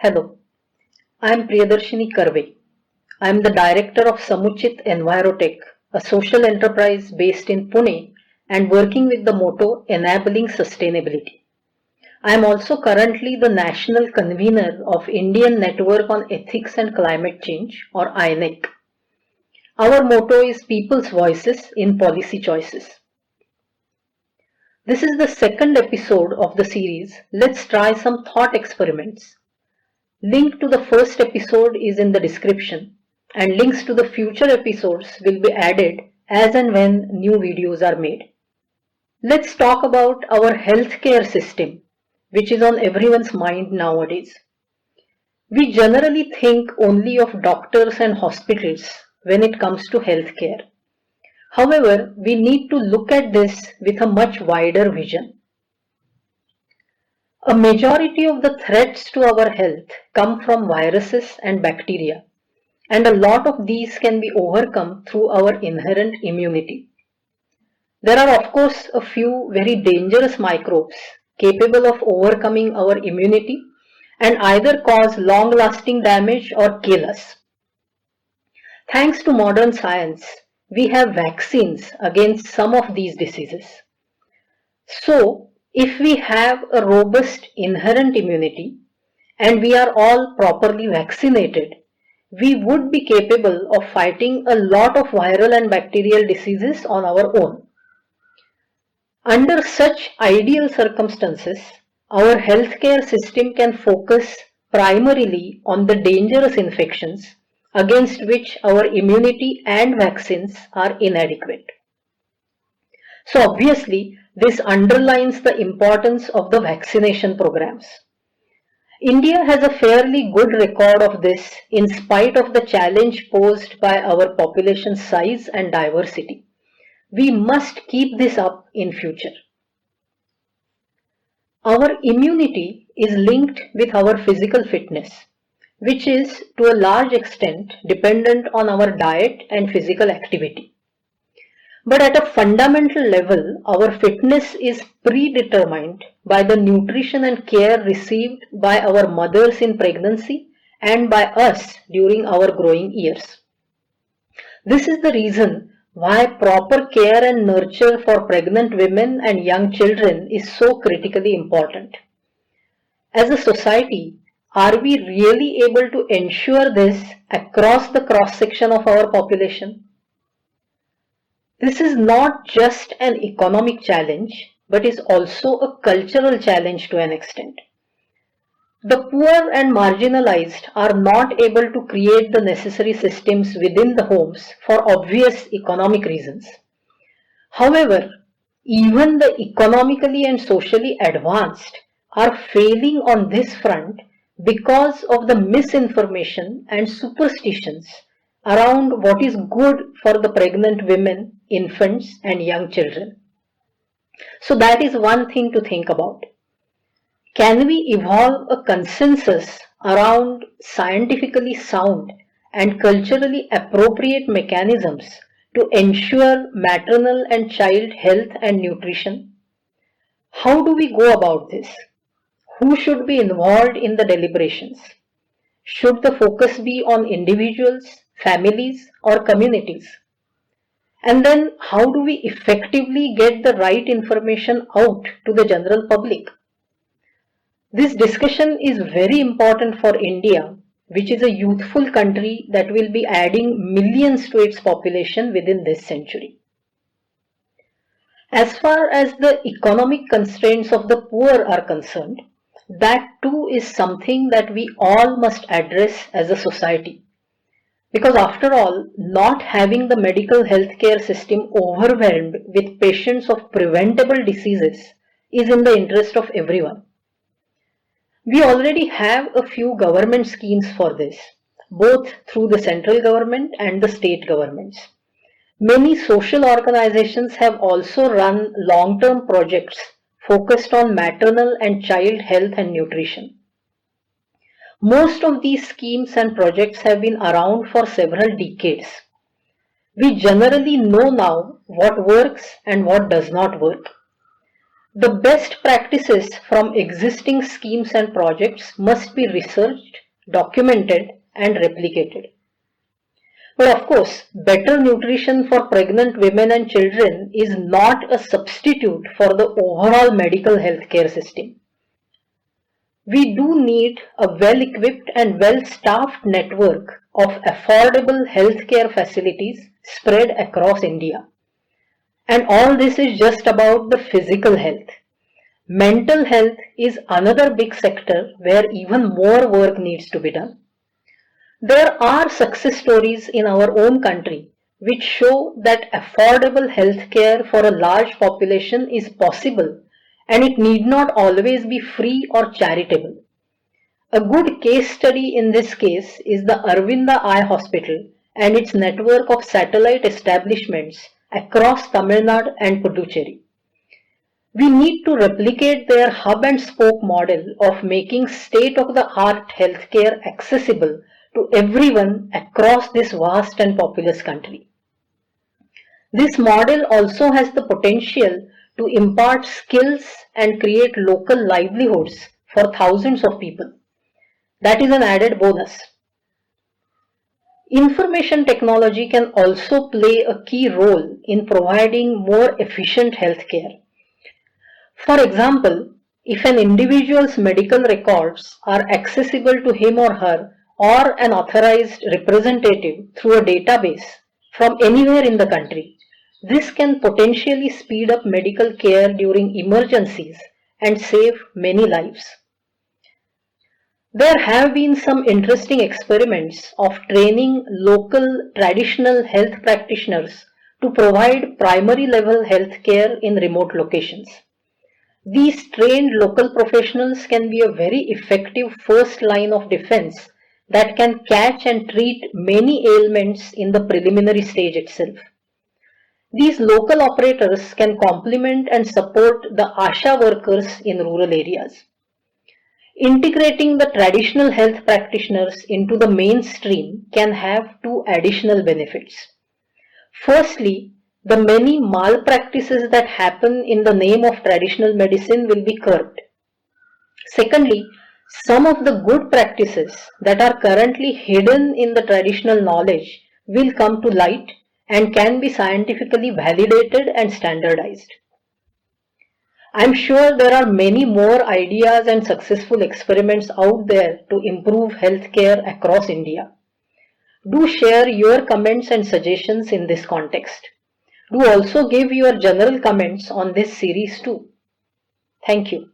Hello, I am Priyadarshini Karve. I am the director of Samuchit Envirotech, a social enterprise based in Pune and working with the motto Enabling Sustainability. I am also currently the national convener of Indian Network on Ethics and Climate Change, or INEC. Our motto is People's Voices in Policy Choices. This is the second episode of the series Let's Try Some Thought Experiments. Link to the first episode is in the description, and links to the future episodes will be added as and when new videos are made. Let's talk about our healthcare system, which is on everyone's mind nowadays. We generally think only of doctors and hospitals when it comes to healthcare. However, we need to look at this with a much wider vision. A majority of the threats to our health come from viruses and bacteria, and a lot of these can be overcome through our inherent immunity. There are, of course, a few very dangerous microbes capable of overcoming our immunity and either cause long lasting damage or kill us. Thanks to modern science, we have vaccines against some of these diseases. So, if we have a robust inherent immunity and we are all properly vaccinated, we would be capable of fighting a lot of viral and bacterial diseases on our own. Under such ideal circumstances, our healthcare system can focus primarily on the dangerous infections against which our immunity and vaccines are inadequate. So obviously, this underlines the importance of the vaccination programs. India has a fairly good record of this in spite of the challenge posed by our population size and diversity. We must keep this up in future. Our immunity is linked with our physical fitness, which is to a large extent dependent on our diet and physical activity. But at a fundamental level, our fitness is predetermined by the nutrition and care received by our mothers in pregnancy and by us during our growing years. This is the reason why proper care and nurture for pregnant women and young children is so critically important. As a society, are we really able to ensure this across the cross section of our population? This is not just an economic challenge, but is also a cultural challenge to an extent. The poor and marginalized are not able to create the necessary systems within the homes for obvious economic reasons. However, even the economically and socially advanced are failing on this front because of the misinformation and superstitions around what is good for the pregnant women, infants, and young children. So that is one thing to think about. Can we evolve a consensus around scientifically sound and culturally appropriate mechanisms to ensure maternal and child health and nutrition? How do we go about this? Who should be involved in the deliberations? Should the focus be on individuals, families, or communities? And then how do we effectively get the right information out to the general public? This discussion is very important for India, which is a youthful country that will be adding millions to its population within this century. As far as the economic constraints of the poor are concerned, that too is something that we all must address as a society. Because after all, not having the medical healthcare system overwhelmed with patients of preventable diseases is in the interest of everyone. We already have a few government schemes for this, both through the central government and the state governments. Many social organizations have also run long-term projects focused on maternal and child health and nutrition. Most of these schemes and projects have been around for several decades. We generally know now what works and what does not work. The best practices from existing schemes and projects must be researched, documented, and replicated. But of course, better nutrition for pregnant women and children is not a substitute for the overall medical healthcare system. We do need a well-equipped and well-staffed network of affordable healthcare facilities spread across India. And all this is just about the physical health. Mental health is another big sector where even more work needs to be done. There are success stories in our own country which show that affordable healthcare for a large population is possible, and it need not always be free or charitable. A good case study in this case is the Aravinda Eye Hospital and its network of satellite establishments across Tamil Nadu and Puducherry. We need to replicate their hub and spoke model of making state-of-the-art healthcare accessible to everyone across this vast and populous country. This model also has the potential to impart skills and create local livelihoods for thousands of people. That is an added bonus. Information technology can also play a key role in providing more efficient healthcare. For example, if an individual's medical records are accessible to him or her or an authorized representative through a database from anywhere in the country, this can potentially speed up medical care during emergencies and save many lives. There have been some interesting experiments of training local traditional health practitioners to provide primary level health care in remote locations. These trained local professionals can be a very effective first line of defense that can catch and treat many ailments in the preliminary stage itself. These local operators can complement and support the ASHA workers in rural areas. Integrating the traditional health practitioners into the mainstream can have two additional benefits. Firstly, the many malpractices that happen in the name of traditional medicine will be curbed. Secondly, some of the good practices that are currently hidden in the traditional knowledge will come to light and can be scientifically validated and standardized. I'm sure there are many more ideas and successful experiments out there to improve healthcare across India. Do share your comments and suggestions in this context. Do also give your general comments on this series too. Thank you.